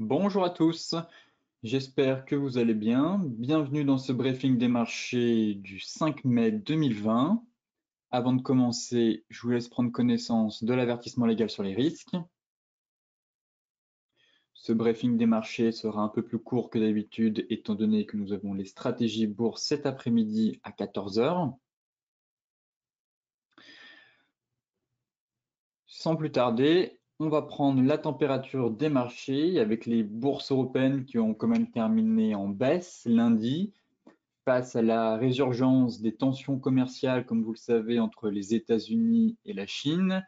Bonjour à tous, j'espère que vous allez bien. Bienvenue dans ce briefing des marchés du 5 mai 2020. Avant de commencer, je vous laisse prendre connaissance de l'avertissement légal sur les risques. Ce briefing des marchés sera un peu plus court que d'habitude étant donné que nous avons les stratégies bourse cet après-midi à 14 heures. Sans plus tarder, on va prendre la température des marchés avec les bourses européennes qui ont quand même terminé en baisse lundi. Face à la résurgence des tensions commerciales, comme vous le savez, entre les États-Unis et la Chine,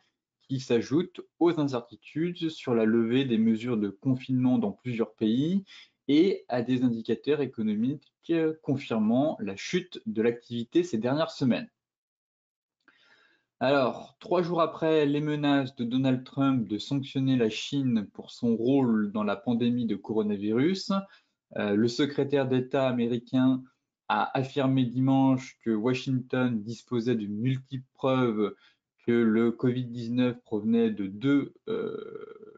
qui s'ajoutent aux incertitudes sur la levée des mesures de confinement dans plusieurs pays et à des indicateurs économiques confirmant la chute de l'activité ces dernières semaines. Alors, 3 jours après les menaces de Donald Trump de sanctionner la Chine pour son rôle dans la pandémie de coronavirus, le secrétaire d'État américain a affirmé dimanche que Washington disposait de multiples preuves que le Covid-19 provenait de deux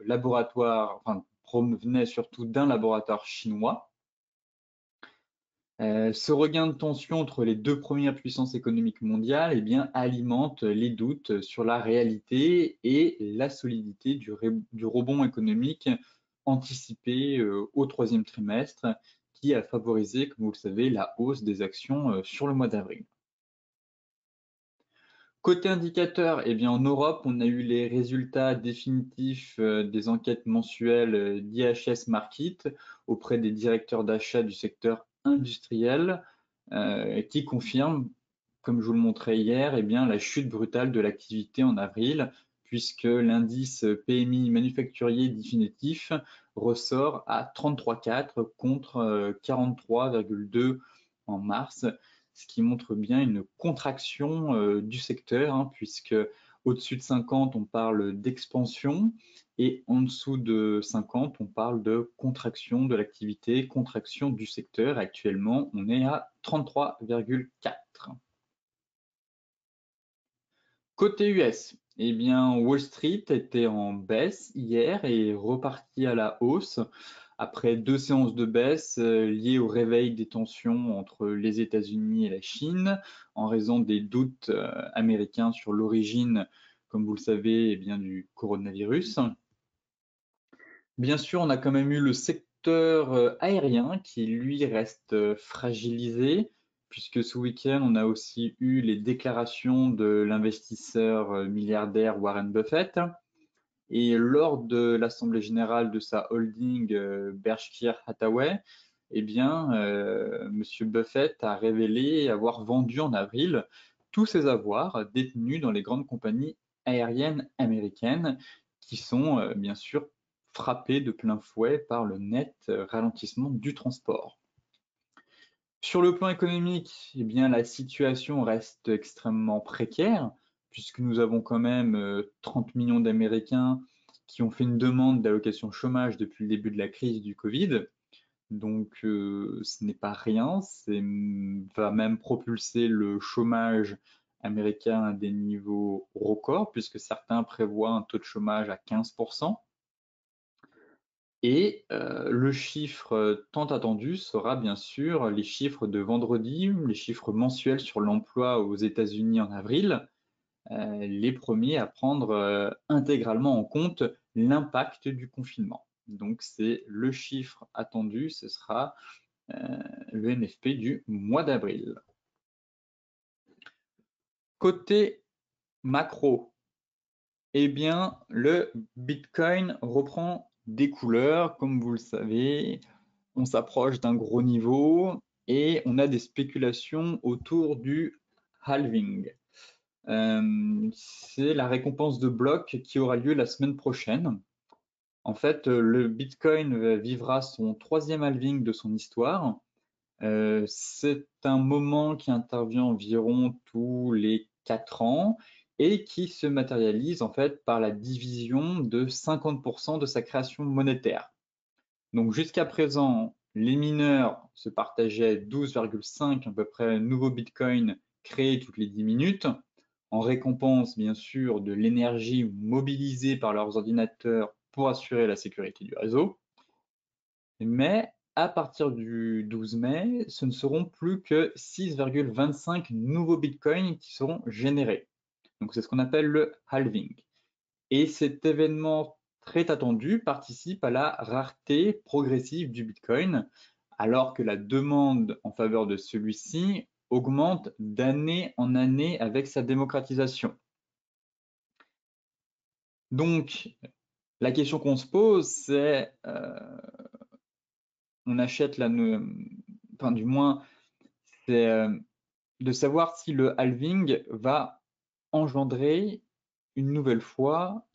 laboratoires, enfin provenait surtout d'un laboratoire chinois. Ce regain de tension entre les deux premières puissances économiques mondiales eh bien, alimente les doutes sur la réalité et la solidité du rebond économique anticipé au troisième trimestre, qui a favorisé, comme vous le savez, la hausse des actions sur le mois d'avril. Côté indicateur, eh bien, en Europe, on a eu les résultats définitifs des enquêtes mensuelles d'IHS Markit auprès des directeurs d'achat du secteur industriel qui confirment, comme je vous le montrais hier, eh bien, la chute brutale de l'activité en avril, puisque l'indice PMI manufacturier définitif ressort à 33,4 contre 43,2 en mars, ce qui montre bien une contraction du secteur, hein, puisque au-dessus de 50, on parle d'expansion et en dessous de 50, on parle de contraction de l'activité, contraction du secteur. Actuellement, on est à 33,4. Côté US, eh bien, Wall Street était en baisse hier et reparti à la hausse après 2 séances de baisse liées au réveil des tensions entre les États-Unis et la Chine en raison des doutes américains sur l'origine, comme vous le savez, eh bien, du coronavirus. Bien sûr, on a quand même eu le secteur aérien qui, lui, reste fragilisé, puisque ce week-end, on a aussi eu les déclarations de l'investisseur milliardaire Warren Buffett. Et lors de l'assemblée générale de sa holding Berkshire Hathaway, eh bien, Monsieur Buffett a révélé avoir vendu en avril tous ses avoirs détenus dans les grandes compagnies aériennes américaines qui sont bien sûr frappées de plein fouet par le net ralentissement du transport. Sur le plan économique, eh bien, la situation reste extrêmement précaire, puisque nous avons quand même 30 millions d'Américains qui ont fait une demande d'allocation chômage depuis le début de la crise du Covid. Donc, ce n'est pas rien, va même propulser le chômage américain à des niveaux records, puisque certains prévoient un taux de chômage à 15%. Et le chiffre tant attendu sera bien sûr les chiffres de vendredi, les chiffres mensuels sur l'emploi aux États-Unis en avril, les premiers à prendre intégralement en compte l'impact du confinement. Donc c'est le chiffre attendu, ce sera le NFP du mois d'avril. Côté macro, eh bien, le Bitcoin reprend des couleurs, comme vous le savez. On s'approche d'un gros niveau et on a des spéculations autour du halving. C'est la récompense de bloc qui aura lieu la semaine prochaine. En fait, le Bitcoin vivra son troisième halving de son histoire. C'est un moment qui intervient environ tous les 4 ans et qui se matérialise en fait par la division de 50% de sa création monétaire. Donc jusqu'à présent, les mineurs se partageaient 12,5 à peu près nouveaux bitcoins créés toutes les 10 minutes, en récompense bien sûr de l'énergie mobilisée par leurs ordinateurs pour assurer la sécurité du réseau. Mais à partir du 12 mai, ce ne seront plus que 6,25 nouveaux bitcoins qui seront générés. Donc c'est ce qu'on appelle le halving. Et cet événement très attendu participe à la rareté progressive du bitcoin, alors que la demande en faveur de celui-ci augmente d'année en année avec sa démocratisation. Donc, la question qu'on se pose, c'est on achète enfin du moins, c'est de savoir si le halving va engendrer une nouvelle fois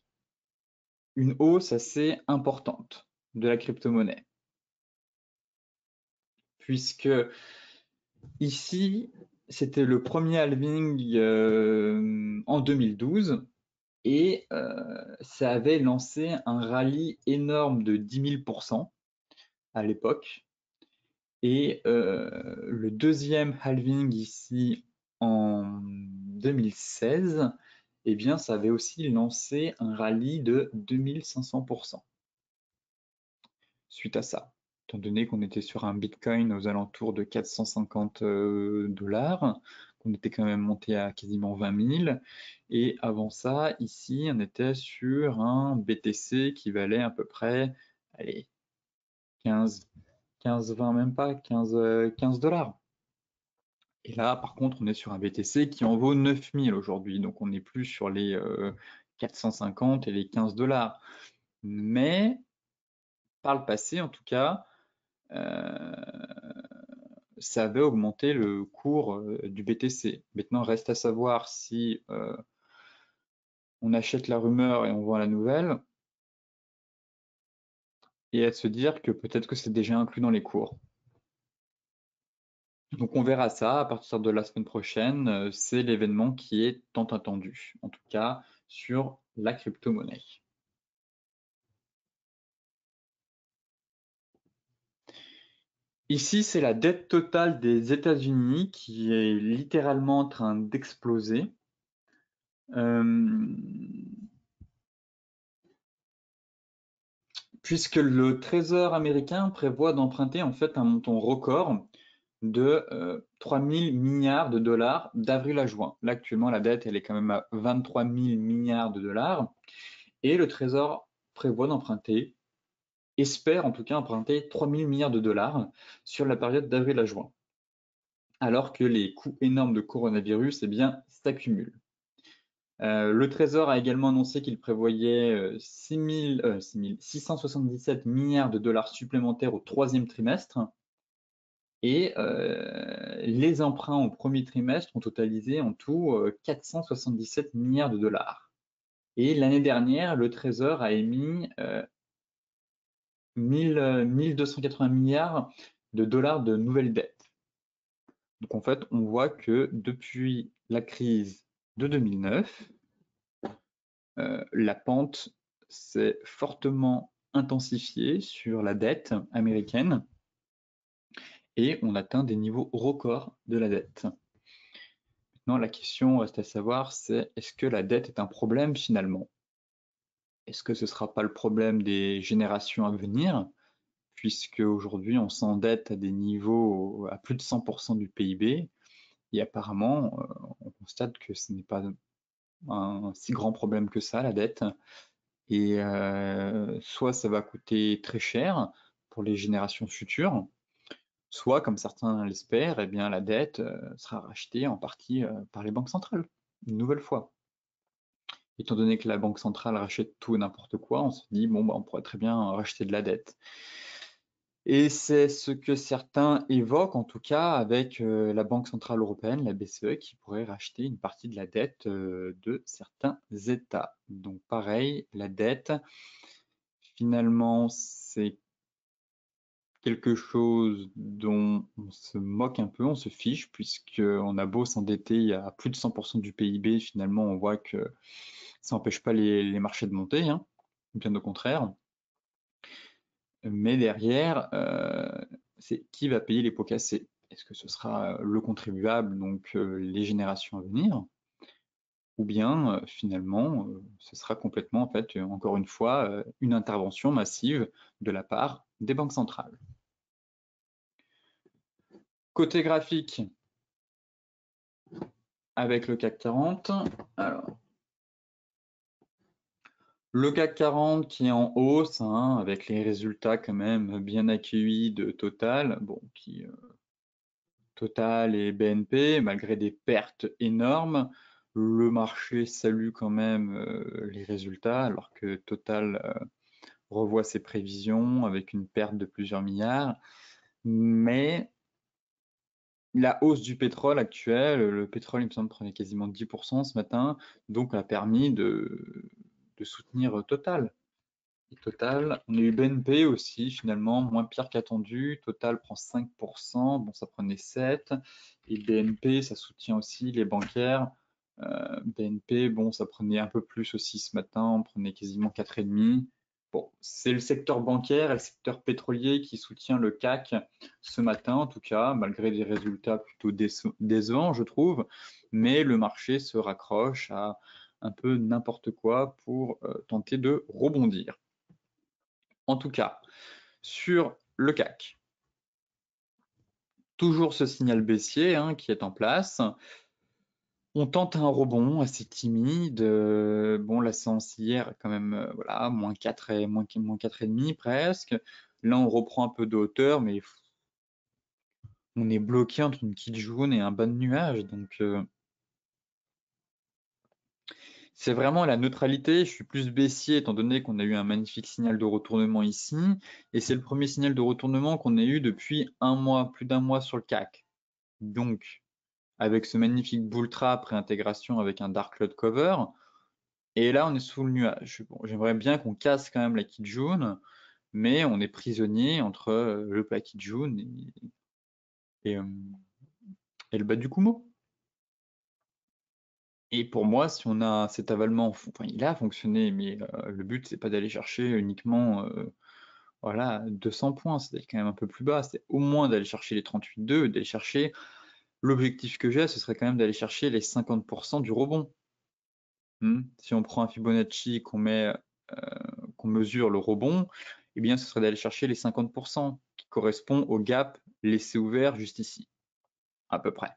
une hausse assez importante de la crypto-monnaie. Puisque ici, c'était le premier halving en 2012 et ça avait lancé un rallye énorme de 10 000% à l'époque. Et le deuxième halving ici en 2016, eh bien, ça avait aussi lancé un rallye de 2500% suite à ça. Étant donné qu'on était sur un Bitcoin aux alentours de 450 dollars, qu'on était quand même monté à quasiment 20 000. Et avant ça, ici, on était sur un BTC qui valait à peu près, allez, 15, 20, même pas, 15 dollars. Et là, par contre, on est sur un BTC qui en vaut 9000 aujourd'hui. Donc, on n'est plus sur les 450 et les 15 dollars. Mais, par le passé, en tout cas, euh, ça avait augmenté le cours du BTC. Maintenant, reste à savoir si on achète la rumeur et on vend la nouvelle, et à se dire que peut-être que c'est déjà inclus dans les cours. Donc on verra ça à partir de la semaine prochaine. C'est l'événement qui est tant attendu, en tout cas sur la crypto-monnaie. Ici, c'est la dette totale des États-Unis qui est littéralement en train d'exploser. Puisque le Trésor américain prévoit d'emprunter en fait un montant record de 3 000 milliards de dollars d'avril à juin. Là, actuellement, la dette, elle est quand même à 23 000 milliards de dollars. Et le Trésor prévoit d'emprunter, espère en tout cas emprunter 3 000 milliards de dollars sur la période d'avril à juin. Alors que les coûts énormes de coronavirus, eh bien, s'accumulent. Le Trésor a également annoncé qu'il prévoyait 677 milliards de dollars supplémentaires au troisième trimestre. Et les emprunts au premier trimestre ont totalisé en tout 477 milliards de dollars. Et l'année dernière, le Trésor a émis 1280 milliards de dollars de nouvelles dettes. Donc en fait, on voit que depuis la crise de 2009, la pente s'est fortement intensifiée sur la dette américaine et on atteint des niveaux records de la dette. Maintenant, la question reste à savoir, c'est est-ce que la dette est un problème finalement? Est-ce que ce ne sera pas le problème des générations à venir, puisque aujourd'hui on s'endette à des niveaux à plus de 100% du PIB, et apparemment on constate que ce n'est pas un si grand problème que ça, la dette, et soit ça va coûter très cher pour les générations futures, soit, comme certains l'espèrent, eh bien, la dette sera rachetée en partie par les banques centrales, une nouvelle fois. Étant donné que la banque centrale rachète tout et n'importe quoi, on se dit, bon, bah, on pourrait très bien racheter de la dette. Et c'est ce que certains évoquent, en tout cas, avec la Banque centrale européenne, la BCE, qui pourrait racheter une partie de la dette de certains États. Donc pareil, la dette, finalement, c'est quelque chose dont on se moque un peu, on se fiche, puisqu'on a beau s'endetter à plus de 100% du PIB, finalement, on voit que ça n'empêche pas les marchés de monter, hein, bien au contraire. Mais derrière, c'est qui va payer les pots cassés? Est-ce que ce sera le contribuable, donc les générations à venir? Ou bien, finalement, ce sera complètement, en fait, encore une fois, une intervention massive de la part des banques centrales. Côté graphique, avec le CAC 40, alors, le CAC 40 qui est en hausse, hein, avec les résultats quand même bien accueillis de Total, bon, Total et BNP, malgré des pertes énormes, le marché salue quand même les résultats, alors que Total revoit ses prévisions avec une perte de plusieurs milliards. Mais la hausse du pétrole actuel, le pétrole, il me semble, prenait quasiment 10% ce matin, donc a permis de soutenir Total. Et Total, on a eu BNP aussi, finalement, moins pire qu'attendu. Total prend 5%, bon, ça prenait 7%. Et BNP, ça soutient aussi les bancaires. BNP, bon, ça prenait un peu plus aussi ce matin, on prenait quasiment 4,5%. Bon, c'est le secteur bancaire et le secteur pétrolier qui soutient le CAC ce matin, en tout cas, malgré des résultats plutôt décevants, je trouve. Mais le marché se raccroche à un peu n'importe quoi pour tenter de rebondir. En tout cas, sur le CAC, toujours ce signal baissier hein, qui est en place. On tente un rebond assez timide. Bon, la séance hier, quand même, voilà, moins 4 et moins 4,5 presque. Là, on reprend un peu de hauteur, mais on est bloqué entre une petite jaune et un bas de nuage. Donc, c'est vraiment la neutralité. Je suis plus baissier étant donné qu'on a eu un magnifique signal de retournement ici. Et c'est le premier signal de retournement qu'on a eu depuis un mois, plus d'un mois sur le CAC. Donc, avec ce magnifique bull trap réintégration avec un dark cloud cover. Et là, on est sous le nuage. Bon, j'aimerais bien qu'on casse quand même la Kijun, mais on est prisonnier entre le plat Kijun et, euh, et le bas du Kumo. Et pour moi, si on a cet avalement, enfin, il a fonctionné, mais le but, c'est pas d'aller chercher uniquement voilà, 200 points, c'est quand même un peu plus bas. C'est au moins d'aller chercher les 38,2, d'aller chercher. L'objectif que j'ai, ce serait quand même d'aller chercher les 50% du rebond. Si on prend un Fibonacci, qu'on mesure le rebond, eh bien, ce serait d'aller chercher les 50% qui correspond au gap laissé ouvert juste ici, à peu près.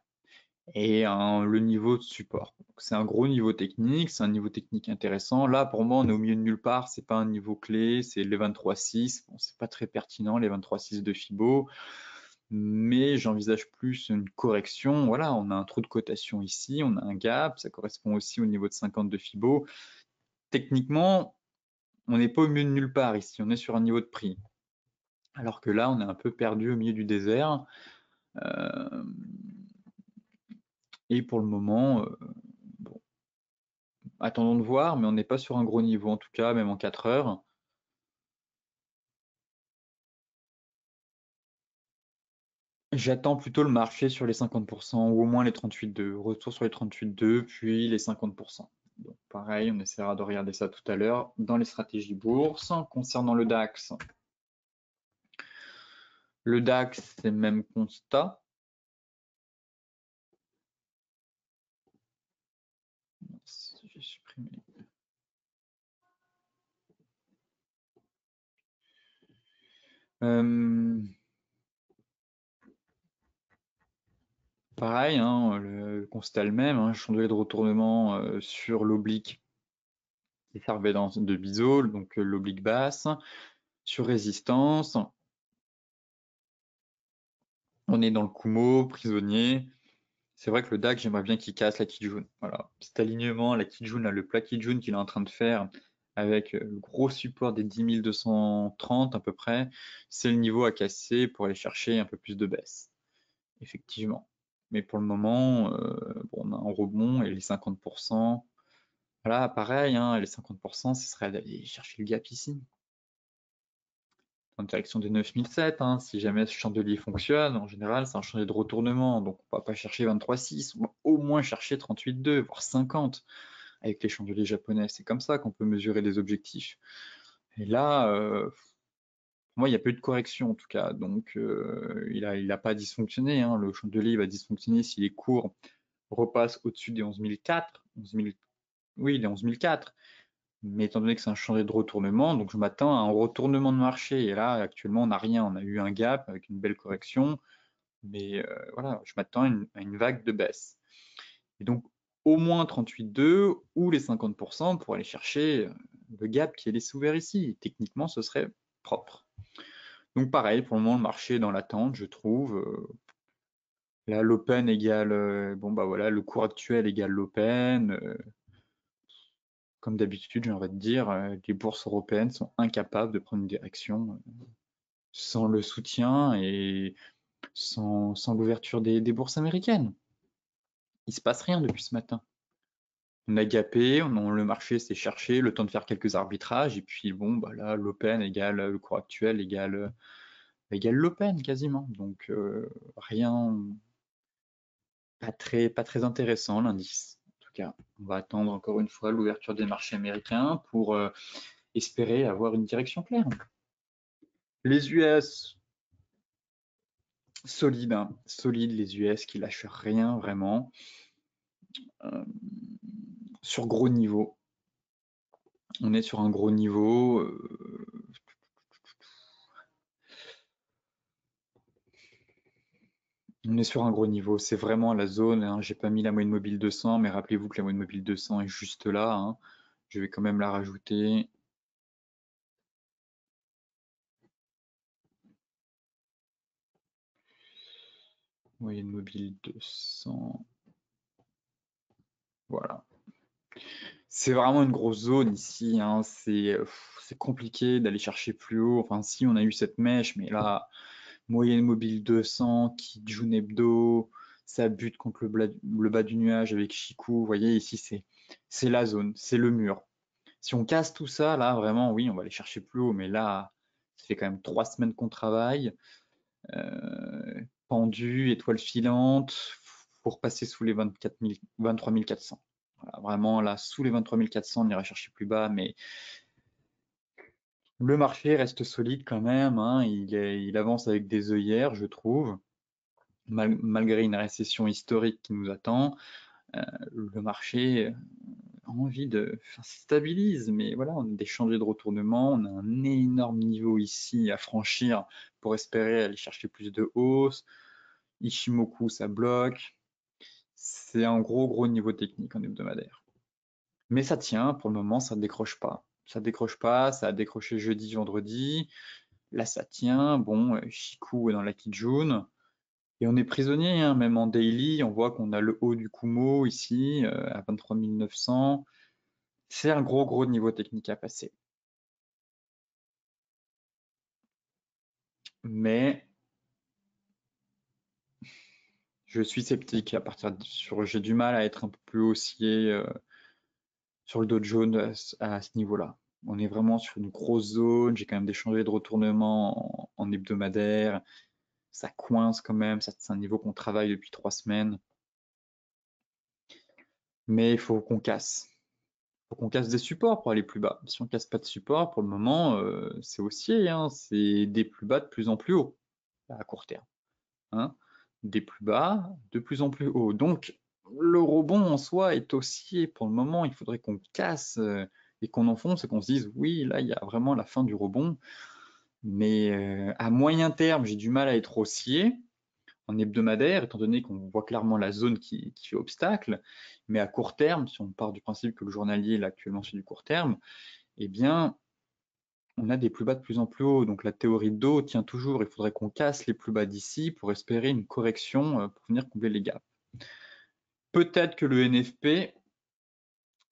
Et le niveau de support. C'est un gros niveau technique, c'est un niveau technique intéressant. Là, pour moi, on est au milieu de nulle part, c'est pas un niveau clé, c'est les 23,6. Bon, c'est pas très pertinent, les 23,6 de Fibo, mais j'envisage plus une correction. Voilà, on a un trou de cotation ici, on a un gap, ça correspond aussi au niveau de 50 de Fibo. Techniquement, on n'est pas au milieu de nulle part ici, on est sur un niveau de prix. Alors que là, on est un peu perdu au milieu du désert. Et pour le moment, bon, attendons de voir, mais on n'est pas sur un gros niveau, en tout cas, même en 4 heures. J'attends plutôt le marché sur les 50%, ou au moins les 38,2. Retour sur les 38,2, puis les 50%. Donc pareil, on essaiera de regarder ça tout à l'heure dans les stratégies bourse. Concernant le DAX, c'est le même constat. J'ai supprimé. Pareil, hein, le constat est le même, hein, chandelier de retournement sur l'oblique qui servait de bisol, donc l'oblique basse, sur résistance. On est dans le Kumo, prisonnier. C'est vrai que le DAX, j'aimerais bien qu'il casse la Kijun. Voilà, cet alignement, la Kijun, là, le plat Kijun qu'il est en train de faire avec le gros support des 10 230 à peu près, c'est le niveau à casser pour aller chercher un peu plus de baisse. Effectivement. Mais pour le moment, bon, on a un rebond et les 50%. Voilà, pareil, hein, les 50%, ce serait d'aller chercher le gap ici, en direction des 9007. Hein, si jamais ce chandelier fonctionne, en général, c'est un chandelier de retournement, donc on ne va pas chercher 23,6, on va au moins chercher 38,2, voire 50 avec les chandeliers japonais. C'est comme ça qu'on peut mesurer les objectifs. Et là, pour moi, il n'y a pas eu de correction en tout cas, donc il a pas dysfonctionné. Hein, le chandelier va dysfonctionner si les cours repassent au-dessus des 11 004. Oui, il est 11 004. Mais étant donné que c'est un chantier de retournement, donc je m'attends à un retournement de marché. Et là, actuellement, on n'a rien. On a eu un gap avec une belle correction, mais voilà, je m'attends à une vague de baisse. Et donc, au moins 38,2 ou les 50% pour aller chercher le gap qui est laissé ouvert ici. Et techniquement, ce serait propre. Donc pareil, pour le moment, le marché est dans l'attente, je trouve. Là, l'open égale, bon bah voilà, le cours actuel égale l'open. Comme d'habitude, j'ai envie de dire, les bourses européennes sont incapables de prendre une direction sans le soutien et sans l'ouverture des bourses américaines. Il se passe rien depuis ce matin. On a gapé, le marché s'est cherché, le temps de faire quelques arbitrages, et puis bon, bah là, l'open égale le cours actuel égale l'open quasiment. Donc rien, pas très intéressant l'indice. En tout cas, on va attendre encore une fois l'ouverture des marchés américains pour espérer avoir une direction claire. Les US, solides, hein, solides les US qui lâchent rien vraiment. Euh, sur gros niveau. On est sur un gros niveau. On est sur un gros niveau. C'est vraiment la zone. Hein. J'ai pas mis la moyenne mobile 200, mais rappelez-vous que la moyenne mobile 200 est juste là. Hein. Je vais quand même la rajouter. Moyenne mobile 200. Voilà. C'est vraiment une grosse zone ici. Hein. C'est compliqué d'aller chercher plus haut. Enfin, si on a eu cette mèche, mais là, moyenne mobile 200, qui June hebdo, ça bute contre le bas du nuage avec Chikou. Vous voyez, ici, c'est la zone, c'est le mur. Si on casse tout ça, là, vraiment, oui, on va aller chercher plus haut. Mais là, ça fait quand même 3 semaines qu'on travaille. Pendu, étoile filante, pour passer sous les 24 000, 23 400. Voilà, vraiment, là, sous les 23 400, on ira chercher plus bas, mais le marché reste solide quand même. Hein, il avance avec des œillères, je trouve, malgré une récession historique qui nous attend. Le marché a envie de, enfin, se stabilise, mais voilà, on a des chantiers de retournement, on a un énorme niveau ici à franchir pour espérer aller chercher plus de hausse. Ichimoku, ça bloque. C'est un gros niveau technique en hebdomadaire. Mais ça tient, pour le moment, ça ne décroche pas. Ça décroche pas, ça a décroché jeudi, vendredi. Là, ça tient. Bon, Chikou est dans la Kijun. Et on est prisonnier, hein, même en daily, on voit qu'on a le haut du Kumo ici, à 23 900. C'est un gros niveau technique à passer. Mais je suis sceptique à partir j'ai du mal à être un peu plus haussier sur le Dow Jones à ce niveau-là. On est vraiment sur une grosse zone. J'ai quand même des changements de retournement en hebdomadaire. Ça coince quand même. C'est un niveau qu'on travaille depuis 3 semaines. Mais il faut qu'on casse. Il faut qu'on casse des supports pour aller plus bas. Si on casse pas de support, pour le moment, c'est haussier. Hein, c'est des plus bas de plus en plus haut à court terme. Hein, des plus bas de plus en plus haut. Donc, le rebond en soi est haussier pour le moment. Il faudrait qu'on casse et qu'on enfonce et qu'on se dise oui, là, il y a vraiment la fin du rebond. Mais à moyen terme, j'ai du mal à être haussier en hebdomadaire, étant donné qu'on voit clairement la zone qui fait obstacle. Mais à court terme, si on part du principe que le journalier, là, actuellement, c'est du court terme, eh bien, on a des plus bas de plus en plus haut. Donc la théorie de dos tient toujours. Il faudrait qu'on casse les plus bas d'ici pour espérer une correction pour venir combler les gaps. Peut-être que le NFP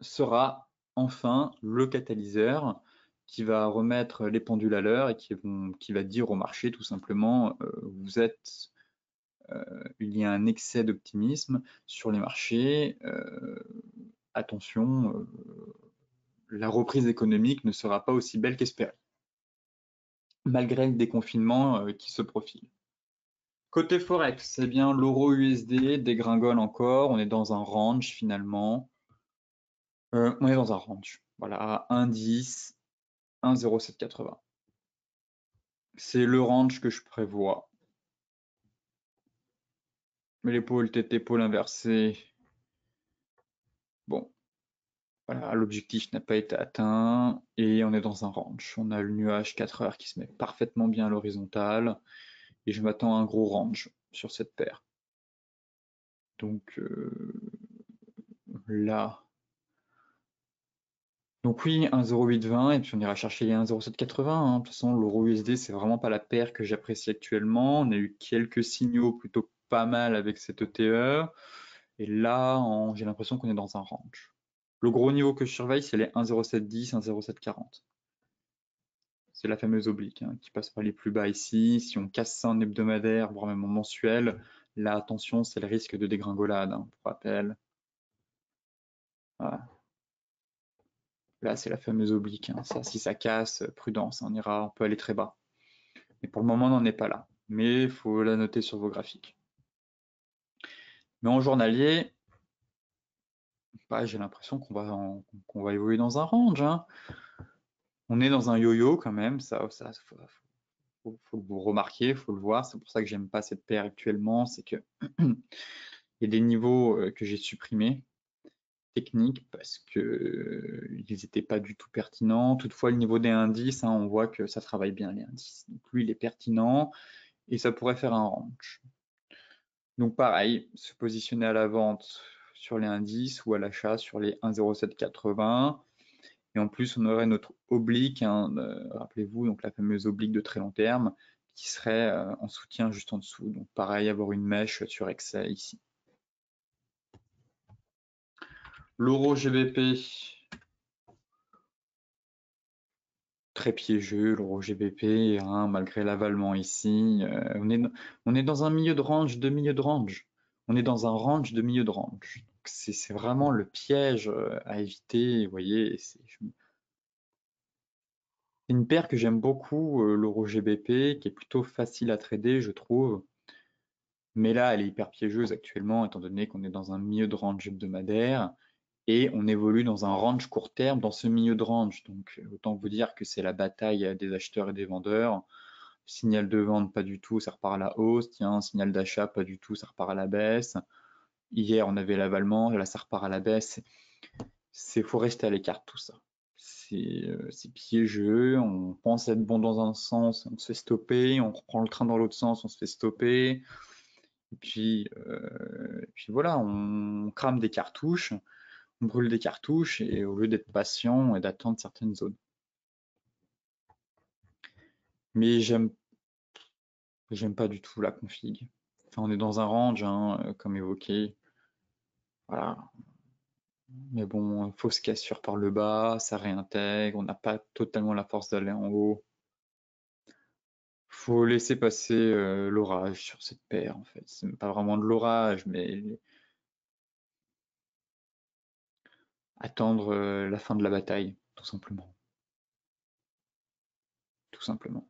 sera enfin le catalyseur qui va remettre les pendules à l'heure et qui va dire au marché tout simplement il y a un excès d'optimisme sur les marchés, attention, la reprise économique ne sera pas aussi belle qu'espérée, malgré le déconfinement qui se profile. Côté Forex, eh bien l'euro USD dégringole encore, on est dans un range finalement. On est dans un range, voilà, à 1,10, 1,0780. C'est le range que je prévois. Mais l'épaule tête épaule inversée, bon, Voilà, l'objectif n'a pas été atteint et on est dans un range. On a le nuage 4 heures qui se met parfaitement bien à l'horizontale et je m'attends à un gros range sur cette paire. Donc là, donc oui, 1,0820 et puis on ira chercher les 1,0780. Hein. De toute façon, l'euro USD, c'est vraiment pas la paire que j'apprécie actuellement. On a eu quelques signaux plutôt pas mal avec cette ETE. Et là, j'ai l'impression qu'on est dans un range. Le gros niveau que je surveille, c'est les 1,0710, 1,0740. C'est la fameuse oblique hein, qui passe par les plus bas ici. Si on casse ça en hebdomadaire, voire même en mensuel, là, attention, c'est le risque de dégringolade, hein, pour rappel. Voilà. Là, c'est la fameuse oblique. Hein. Ça, si ça casse, prudence, on peut aller très bas. Mais pour le moment, on n'en est pas là. Mais il faut la noter sur vos graphiques. Mais en journalier, bah, j'ai l'impression qu'on va évoluer dans un range. Hein. On est dans un yo-yo quand même, ça faut le remarquer, il faut le voir. C'est pour ça que j'aime pas cette paire actuellement, c'est que il y a des niveaux que j'ai supprimés techniques parce que ils n'étaient pas du tout pertinents. Toutefois, le niveau des indices, hein, on voit que ça travaille bien les indices. Donc lui, il est pertinent et ça pourrait faire un range. Donc pareil, se positionner à la vente sur les indices ou à l'achat sur les 1,0780. Et en plus, on aurait notre oblique, hein, rappelez-vous, donc la fameuse oblique de très long terme, qui serait en soutien juste en dessous. Donc pareil, avoir une mèche sur excès ici. L'euro GBP, très piégeux, l'euro GBP, hein, malgré l'avalement ici. On est dans un milieu de range, de milieu de range. On est dans un range de milieu de range. C'est vraiment le piège à éviter. Vous voyez, c'est une paire que j'aime beaucoup, l'euro GBP, qui est plutôt facile à trader, je trouve. Mais là, elle est hyper piégeuse actuellement, étant donné qu'on est dans un milieu de range hebdomadaire et on évolue dans un range court terme dans ce milieu de range. Donc, autant vous dire que c'est la bataille des acheteurs et des vendeurs. Signal de vente, pas du tout, ça repart à la hausse. Tiens, signal d'achat, pas du tout, ça repart à la baisse. Hier, on avait l'avalement, là, ça repart à la baisse. Faut rester à l'écart de tout ça. C'est piégeux, on pense être bon dans un sens, on se fait stopper, on reprend le train dans l'autre sens, on se fait stopper. Et puis voilà, on crame des cartouches, on brûle des cartouches et au lieu d'être patient et d'attendre certaines zones. Mais j'aime pas du tout la config. Enfin, on est dans un range, hein, comme évoqué. Voilà. Mais bon, fausse cassure par le bas, ça réintègre, on n'a pas totalement la force d'aller en haut. Faut laisser passer l'orage sur cette paire en fait. C'est pas vraiment de l'orage, mais attendre la fin de la bataille, tout simplement. Tout simplement.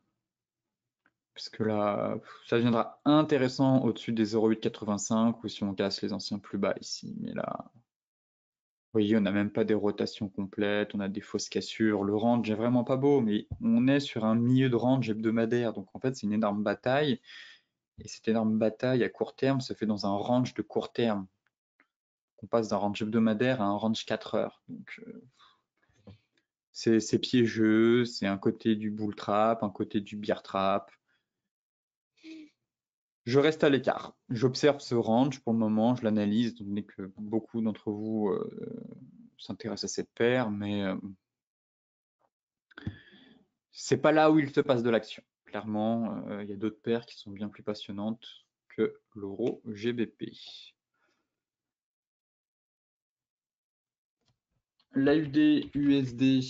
Parce que là, ça deviendra intéressant au-dessus des 0,885 ou si on casse les anciens plus bas ici. Mais là, vous voyez, on n'a même pas des rotations complètes, on a des fausses cassures. Le range est vraiment pas beau, mais on est sur un milieu de range hebdomadaire. Donc en fait, c'est une énorme bataille. Et cette énorme bataille à court terme se fait dans un range de court terme. On passe d'un range hebdomadaire à un range 4 heures. Donc c'est piégeux, c'est un côté du bull trap, un côté du bear trap. Je reste à l'écart. J'observe ce range pour le moment, je l'analyse, étant donné que beaucoup d'entre vous s'intéressent à cette paire, mais c'est pas là où il se passe de l'action. Clairement, il y a d'autres paires qui sont bien plus passionnantes que l'euro GBP. L'AUD USD.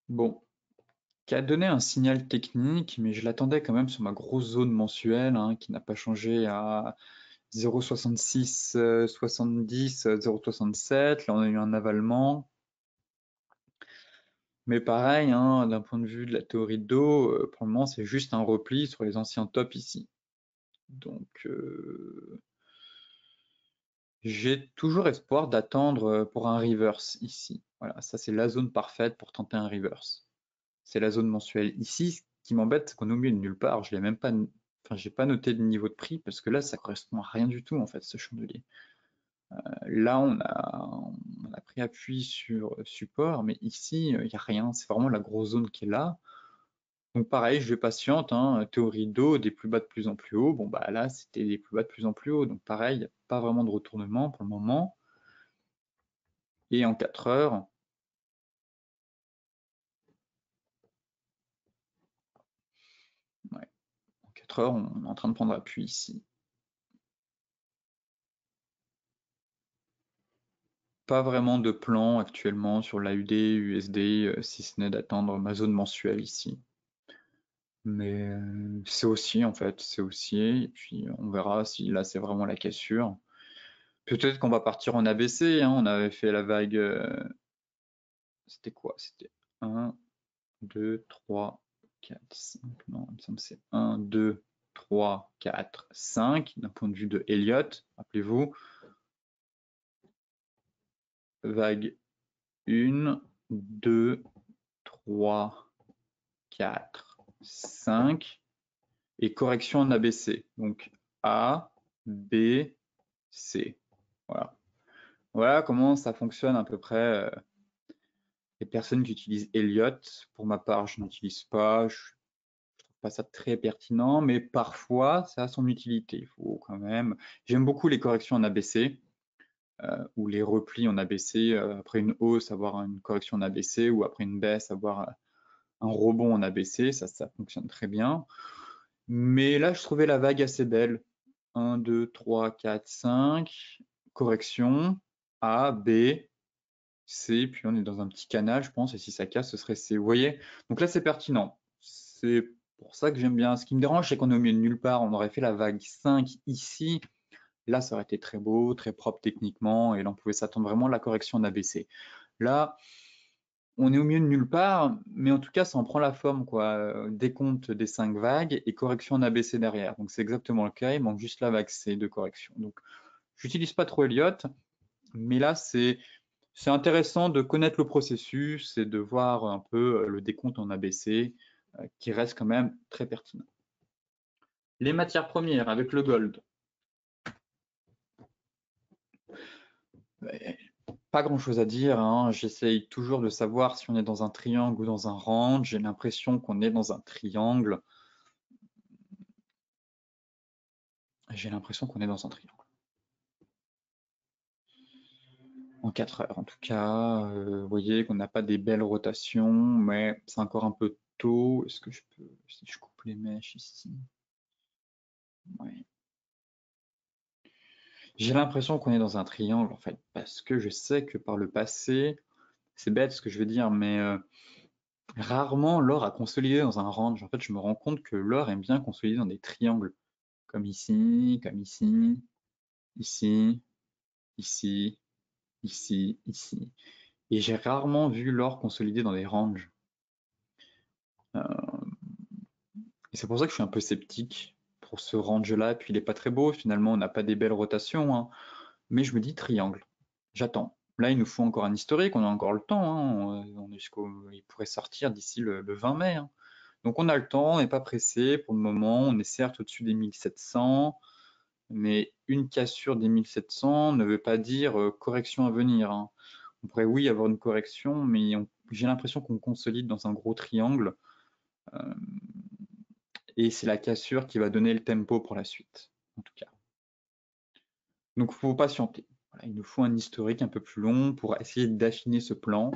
Bon, qui a donné un signal technique, mais je l'attendais quand même sur ma grosse zone mensuelle, hein, qui n'a pas changé à 0,66, 70, 0,67. Là, on a eu un avalement. Mais pareil, hein, d'un point de vue de la théorie de dos, pour le moment, c'est juste un repli sur les anciens tops ici. Donc, j'ai toujours espoir d'attendre pour un reverse ici. Voilà, ça c'est la zone parfaite pour tenter un reverse. C'est la zone mensuelle. Ici, qui m'embête, c'est qu'on est au milieu de nulle part. Je l'ai même pas, enfin, j'ai pas noté de niveau de prix parce que là, ça correspond à rien du tout en fait, ce chandelier. Là, on a pris appui sur support, mais ici, il n'y a rien. C'est vraiment la grosse zone qui est là. Donc pareil, je patiente, hein, théorie d'eau, des plus bas de plus en plus haut. Bon, bah là, c'était des plus bas de plus en plus haut. Donc pareil, pas vraiment de retournement pour le moment. Et en 4 heures, ouais, en 4 heures, on est en train de prendre appui ici. Pas vraiment de plan actuellement sur l'AUD, USD, si ce n'est d'attendre ma zone mensuelle ici. Mais c'est haussier en fait, c'est haussier, et puis on verra si là c'est vraiment la cassure. Peut-être qu'on va partir en ABC, hein, on avait fait la vague, c'était quoi? C'était 1, 2, 3, 4, 5, non, il me semble que c'est 1, 2, 3, 4, 5, d'un point de vue de Elliott, rappelez-vous, vague 1, 2, 3, 4, 5, et correction en ABC. Donc A, B, C. Voilà. Voilà comment ça fonctionne à peu près. Les personnes qui utilisent Elliott, pour ma part, je n'utilise pas. Je trouve pas ça très pertinent, mais parfois ça a son utilité. Il faut quand même. J'aime beaucoup les corrections en ABC ou les replis en ABC. Après une hausse, avoir une correction en ABC ou après une baisse, avoir un rebond en ABC. Ça fonctionne très bien. Mais là, je trouvais la vague assez belle. 1, 2, 3, 4, 5. Correction. A, B, C. Puis on est dans un petit canal, je pense. Et si ça casse, ce serait C. Vous voyez? Donc là, c'est pertinent. C'est pour ça que j'aime bien. Ce qui me dérange, c'est qu'on est au milieu de nulle part. On aurait fait la vague 5 ici. Là, ça aurait été très beau, très propre techniquement. Et là, on pouvait s'attendre vraiment à la correction en ABC. Là, on est au milieu de nulle part, mais en tout cas, ça en prend la forme, quoi. Décompte des 5 vagues et correction en ABC derrière. Donc, c'est exactement le cas. Il manque juste la vague C de correction. Donc, j'utilise pas trop Elliott, mais là, c'est intéressant de connaître le processus et de voir un peu le décompte en ABC qui reste quand même très pertinent. Les matières premières avec le gold. Pas grand-chose à dire, hein. J'essaye toujours de savoir si on est dans un triangle ou dans un range. J'ai l'impression qu'on est dans un triangle. J'ai l'impression qu'on est dans un triangle. En 4 heures, en tout cas, vous voyez qu'on n'a pas des belles rotations, mais c'est encore un peu tôt. Est-ce que je peux, si je coupe les mèches ici, ouais. J'ai l'impression qu'on est dans un triangle en fait, parce que je sais que par le passé, c'est bête ce que je veux dire, mais rarement l'or a consolidé dans un range. En fait, je me rends compte que l'or aime bien consolider dans des triangles, comme ici, ici, ici, ici, ici. Et j'ai rarement vu l'or consolider dans des ranges. Euh, et c'est pour ça que je suis un peu sceptique pour ce range-là. Et puis il est pas très beau, finalement, on n'a pas des belles rotations, hein. Mais je me dis triangle. J'attends. Là, il nous faut encore un historique, on a encore le temps, hein. Il pourrait sortir d'ici le 20 mai, hein. Donc on a le temps, on n'est pas pressé pour le moment. On est certes au-dessus des 1700, mais une cassure des 1700 ne veut pas dire correction à venir, hein. On pourrait, oui, avoir une correction, mais j'ai l'impression qu'on consolide dans un gros triangle. euh, et c'est la cassure qui va donner le tempo pour la suite, en tout cas. Donc il faut patienter. Voilà, il nous faut un historique un peu plus long pour essayer d'affiner ce plan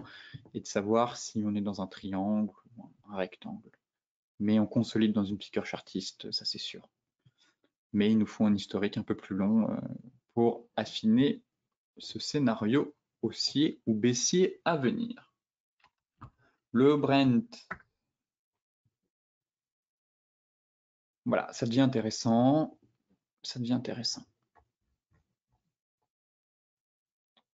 et de savoir si on est dans un triangle ou un rectangle. Mais on consolide dans une piqueur chartiste, ça c'est sûr. Mais il nous faut un historique un peu plus long pour affiner ce scénario haussier ou baissier à venir. Le Brent, voilà, ça devient intéressant. Ça devient intéressant.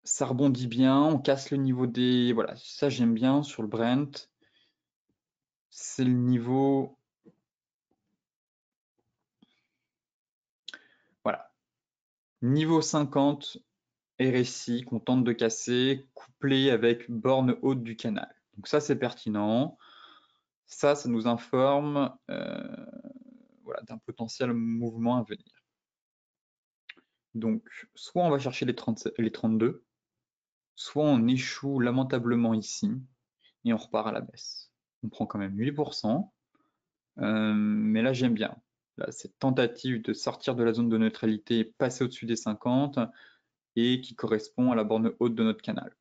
Ça rebondit bien, on casse le niveau des... Voilà, ça j'aime bien sur le Brent. C'est le niveau... Voilà. Niveau 50, RSI qu'on tente de casser, couplé avec borne haute du canal. Donc ça c'est pertinent. Ça nous informe voilà, d'un potentiel mouvement à venir. Donc, soit on va chercher les 32, soit on échoue lamentablement ici et on repart à la baisse. On prend quand même 8%, mais là j'aime bien. Là, cette tentative de sortir de la zone de neutralité, passer au-dessus des 50 et qui correspond à la borne haute de notre canal.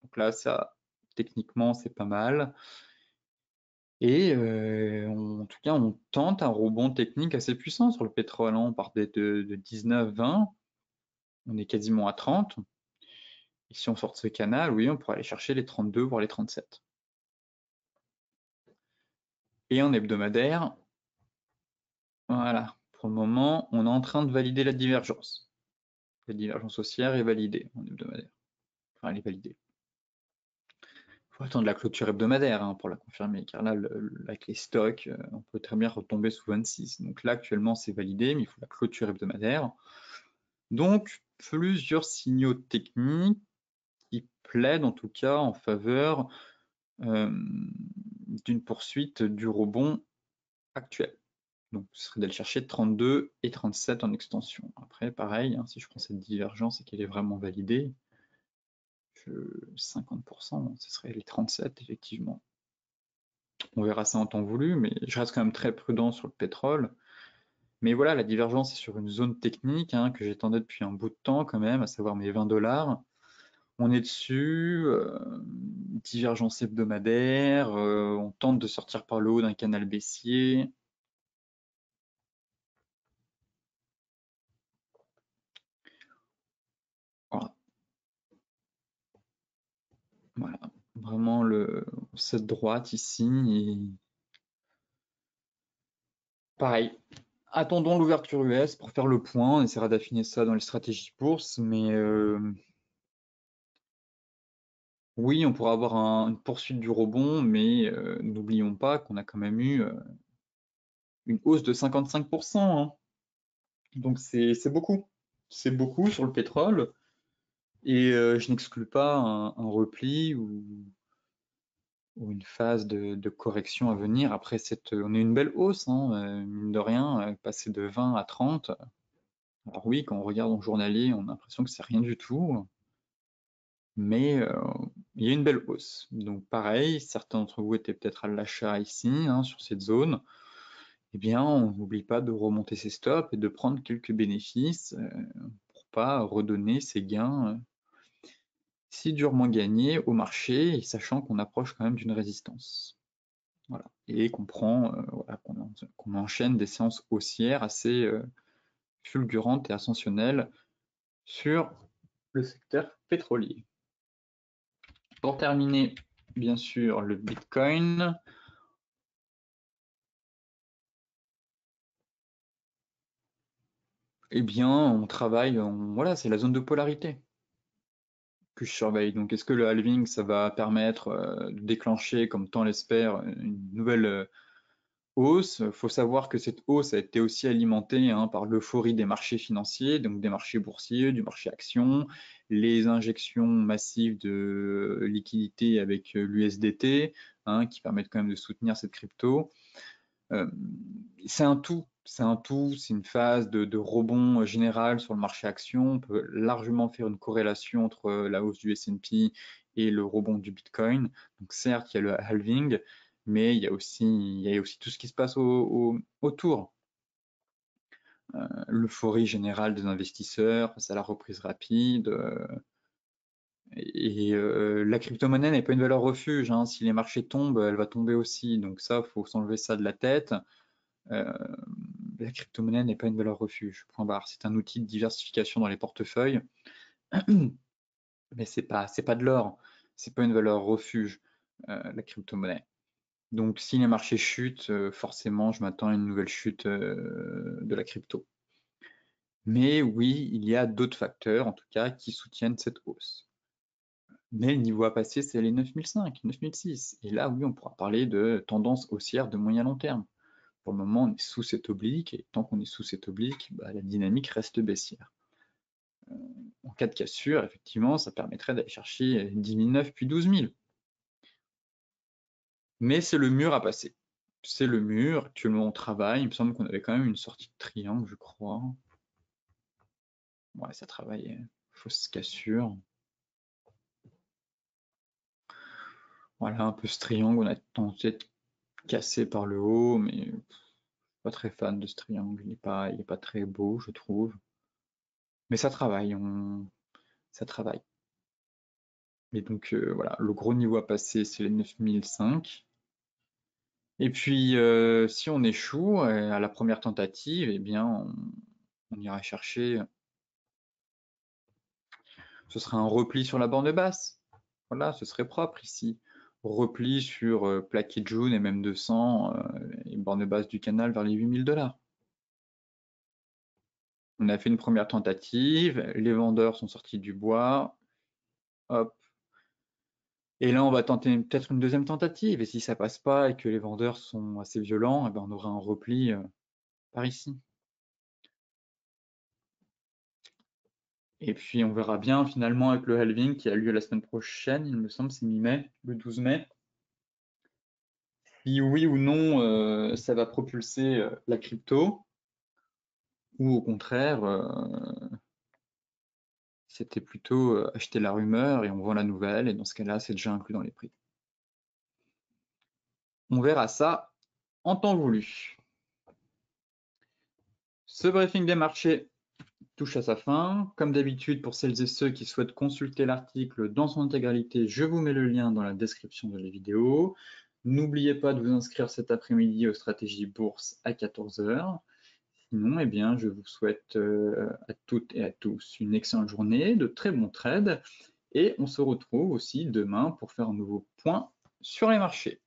Donc là, ça, techniquement, c'est pas mal. Et en tout cas, on tente un rebond technique assez puissant sur le pétrole, hein. On part de 19-20, on est quasiment à 30. Et si on sort de ce canal, oui, on pourrait aller chercher les 32, voire les 37. Et en hebdomadaire, voilà, pour le moment, on est en train de valider la divergence. La divergence haussière est validée en hebdomadaire. Enfin, elle est validée. Il faut attendre la clôture hebdomadaire, hein, pour la confirmer, car là, avec les stocks, on peut très bien retomber sous 26. Donc là, actuellement, c'est validé, mais il faut la clôture hebdomadaire. Donc, plusieurs signaux techniques qui plaident en tout cas en faveur d'une poursuite du rebond actuel. Donc, ce serait d'aller chercher 32 et 37 en extension. Après, pareil, hein, si je prends cette divergence et qu'elle est vraiment validée, 50%, ce serait les 37, effectivement. On verra ça en temps voulu, mais je reste quand même très prudent sur le pétrole. Mais voilà, la divergence est sur une zone technique, hein, que j'étendais depuis un bout de temps quand même, à savoir mes 20 $. On est dessus, divergence hebdomadaire, on tente de sortir par le haut d'un canal baissier. Voilà, voilà. Vraiment cette droite ici. Et pareil, attendons l'ouverture US pour faire le point. On essaiera d'affiner ça dans les stratégies bourse, mais oui, on pourra avoir une poursuite du rebond, mais n'oublions pas qu'on a quand même eu une hausse de 55%, hein. Donc c'est beaucoup. C'est beaucoup sur le pétrole. Et je n'exclus pas un repli ou une phase de correction à venir. Après, on a une belle hausse, hein, mine de rien, passer de 20 à 30. Alors oui, quand on regarde en journalier, on a l'impression que c'est rien du tout, mais il y a une belle hausse. Donc pareil, certains d'entre vous étaient peut-être à l'achat ici, hein, sur cette zone. Eh bien, on n'oublie pas de remonter ses stops et de prendre quelques bénéfices pour pas redonner ses gains si durement gagnés au marché, et sachant qu'on approche quand même d'une résistance. Voilà. Et qu'on prend, voilà, qu'on enchaîne des séances haussières assez fulgurantes et ascensionnelles sur le secteur pétrolier. Pour terminer, bien sûr, le Bitcoin. Eh bien, on travaille, voilà, c'est la zone de polarité que je surveille. Donc, est-ce que le halving, ça va permettre de déclencher, comme tant l'espère, une nouvelle hausse? Il faut savoir que cette hausse a été aussi alimentée, hein, par l'euphorie des marchés financiers, donc des marchés boursiers, du marché action, les injections massives de liquidités avec l'USDT, hein, qui permettent quand même de soutenir cette crypto. C'est un tout, c'est un tout, c'est une phase de rebond général sur le marché action. On peut largement faire une corrélation entre la hausse du S&P et le rebond du Bitcoin. Donc certes, il y a le halving, mais il y a aussi tout ce qui se passe autour. L'euphorie générale des investisseurs face à la reprise rapide. Et la crypto-monnaie n'est pas une valeur refuge, hein. Si les marchés tombent, elle va tomber aussi. Donc ça, faut s'enlever ça de la tête. Euh, la crypto-monnaie n'est pas une valeur refuge. Point barre. C'est un outil de diversification dans les portefeuilles, mais c'est pas de l'or. C'est pas une valeur refuge, la crypto-monnaie. Donc, si les marchés chutent, forcément, je m'attends à une nouvelle chute de la crypto. Mais oui, il y a d'autres facteurs, en tout cas, qui soutiennent cette hausse. Mais le niveau à passer, c'est les 9005, 9006. Et là, oui, on pourra parler de tendance haussière de moyen long terme. Pour le moment, on est sous cette oblique, et tant qu'on est sous cette oblique, bah, la dynamique reste baissière. En cas de cassure, effectivement, ça permettrait d'aller chercher 10 900 puis 12 000. Mais c'est le mur à passer. c'est le mur. Actuellement, on travaille. Il me semble qu'on avait quand même une sortie de triangle, je crois. Ouais, ça travaille. Fausse cassure. Voilà, un peu ce triangle. On a tenté de casser par le haut, mais pas très fan de ce triangle. Il est pas très beau, je trouve. Mais ça travaille. Ça travaille. Et donc, voilà, le gros niveau à passer, c'est les 9005. Et puis, si on échoue à la première tentative, eh bien, on ira chercher, ce sera un repli sur la borne basse. Voilà, ce serait propre ici. Repli sur plaqué jaune et même 200 et borne basse du canal vers les 8000 $. On a fait une première tentative, les vendeurs sont sortis du bois, hop. Et là, on va tenter peut-être une deuxième tentative. Et si ça passe pas et que les vendeurs sont assez violents, eh ben, on aura un repli par ici. Et puis on verra bien finalement avec le halving qui a lieu la semaine prochaine, il me semble, c'est mi-mai, le 12 mai. Si oui ou non ça va propulser la crypto, ou au contraire, c'était plutôt acheter la rumeur et on vend la nouvelle, et dans ce cas-là, c'est déjà inclus dans les prix. On verra ça en temps voulu. Ce briefing des marchés touche à sa fin. Comme d'habitude, pour celles et ceux qui souhaitent consulter l'article dans son intégralité, je vous mets le lien dans la description de la vidéo. N'oubliez pas de vous inscrire cet après-midi aux stratégies bourse à 14 h. Sinon, eh bien, je vous souhaite à toutes et à tous une excellente journée, de très bons trades, et on se retrouve aussi demain pour faire un nouveau point sur les marchés.